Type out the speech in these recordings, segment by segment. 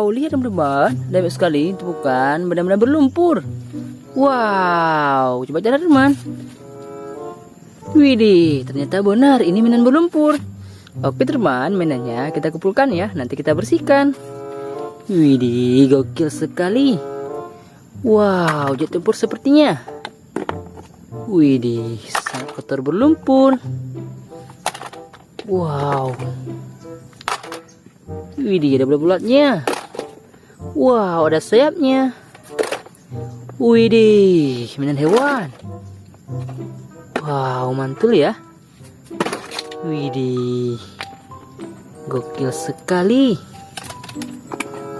Wow, lihat teman-teman, banyak sekali tumpukan benda-benda berlumpur. Wow, coba cara teman. Widih, ternyata benar ini mainan berlumpur. Oke teman, mainannya kita kumpulkan ya, nanti kita bersihkan. Widih, gokil sekali. Wow, jet tempur sepertinya. Widih, sangat kotor berlumpur. Wow. Widih, ada bulat-bulatnya. Wow, ada sayapnya. Widih, mainan hewan. Wow, mantul ya. Widih, gokil sekali.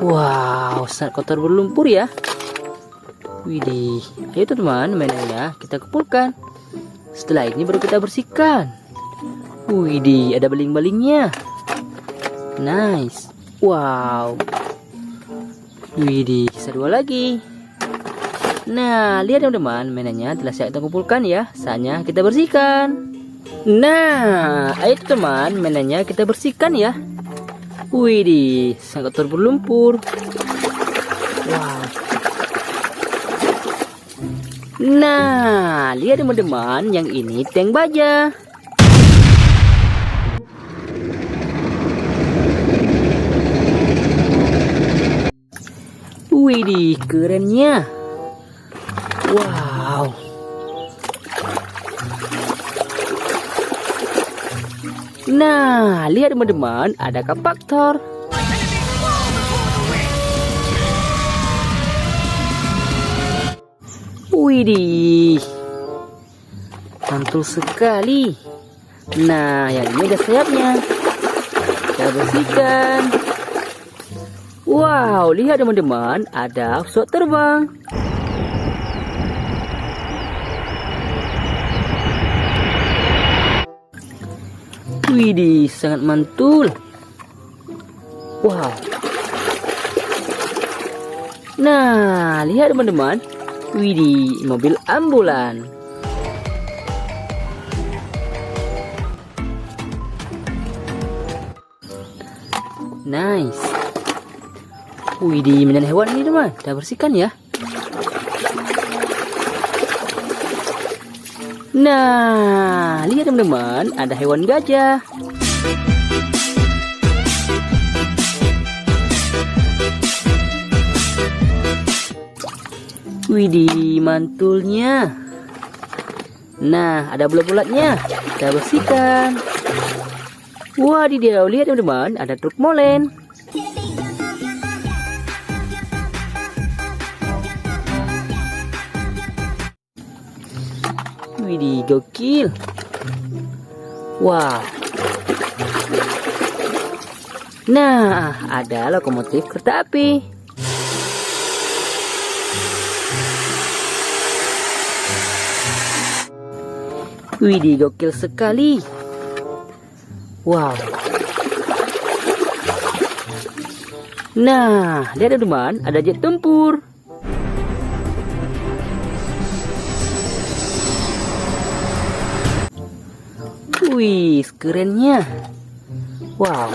Wow, sangat kotor berlumpur ya. Widih, ayo teman, mainannya kita kumpulkan. Setelah ini baru kita bersihkan. Widih, ada baling-balingnya. Nice. Wow. Widih, sisa 2 lagi. Nah, lihat teman-teman, mainannya telah saya kumpulkan ya. Saatnya kita bersihkan. Nah, ayo teman, mainannya kita bersihkan ya. Widih, sangat kotor berlumpur. Wow. Nah, lihat teman-teman, yang ini tank baja. Widih, kerennya. Wow. Nah, lihat teman-teman, ada kapaktor. Widih, mantul sekali. Nah, yang ini ada sayapnya. Kita bersihkan. Wow, lihat teman-teman, ada pesawat terbang. Widih, sangat mantul. Wow. Nah, lihat teman-teman. Widih, mobil ambulan. Nice. Widih, mainan hewan ini teman, kita bersihkan ya. Nah, lihat teman-teman, ada hewan gajah. Widih, mantulnya. Nah, ada bulat-bulatnya, kita bersihkan. Wadidaw, lihat teman-teman, ada truk molen. Widih, gokil. Wow. Nah, ada lokomotif kereta api. Widih, gokil sekali. Wow. Nah, lihat teman, ada jet tempur. Wih, kerennya. Wow.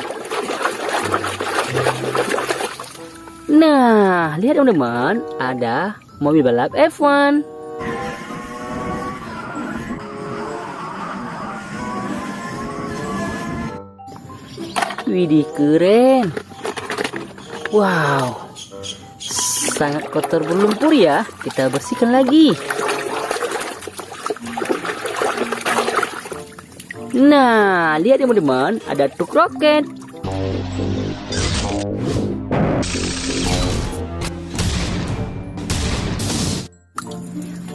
Nah, lihat teman-teman, ada mobil balap F1. Widih, keren. Wow. Sangat kotor berlumpur ya. Kita bersihkan lagi. Nah, lihat teman-teman, ada truk roket.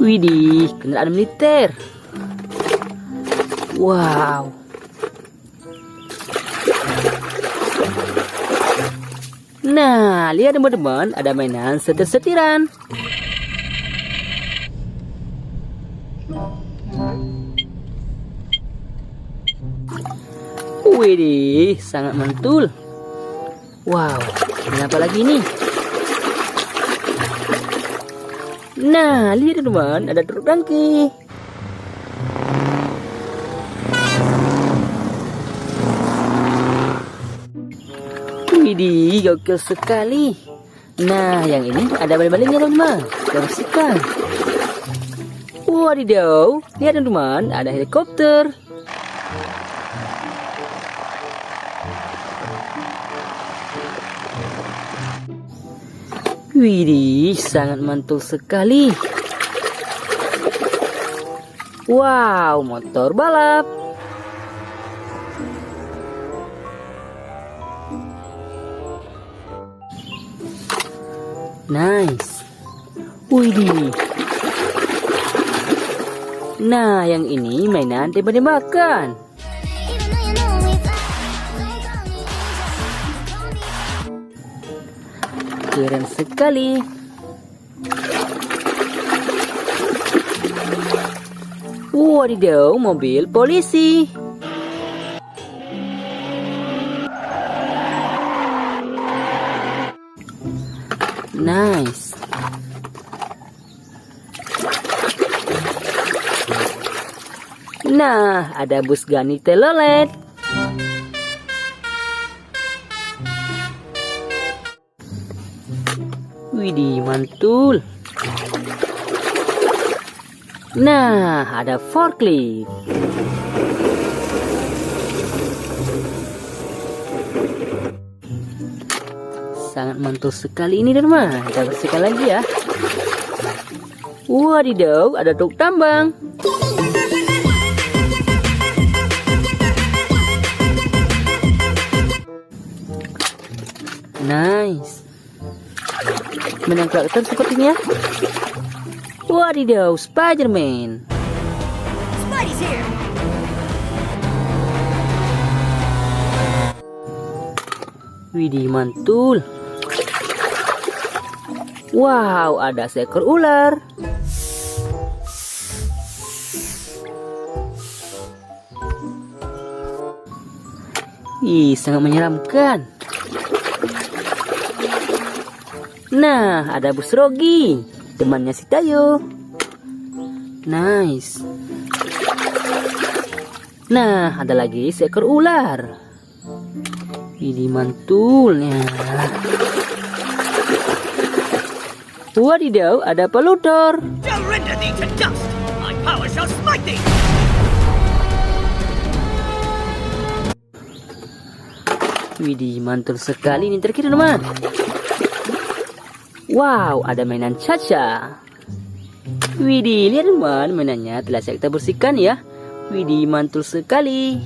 Widih, kendaraan militer. Wow. Nah, lihat teman-teman, ada mainan setir-setiran. Widih, sangat mantul. Wow, ini apa lagi nih? Nah, lihat teman-teman, ada truk tangki. Widih, gokil sekali. Nah, yang ini ada baling-balingnya teman-teman. Kita bersihkan. Wadidaw, lihat teman-teman, ada helikopter. Widih, sangat mantul sekali. Wow, motor balap. Nice. Widih. Nah, yang ini mainan tembak-tembakan. Keren sekali. Wadidaw, mobil polisi. Nice. Nah, ada bus Gani telolet. Widih, mantul. Nah, ada forklift. Sangat mantul sekali ini teman. Kita bersihkan lagi ya. Wadidaw, ada truk tambang. Nice. Menang karakter sepertinya. Wadidaw, Spider-Man. Spidey's here. Widih, mantul. Wow, ada seekor ular. Ih, sangat menyeramkan. Nah, ada bus Rogi, temannya si Tayo. Nice. Nah, ada lagi seekor ular. Ini mantulnya. Wadidaw, ada pelutor. Shall render thee to dust. My power shall smite thee. Widih, mantul sekali ini terakhir teman. Wow, ada mainan caca. Widih, lihat teman, mainannya telah kita bersihkan ya. Widih, mantul sekali.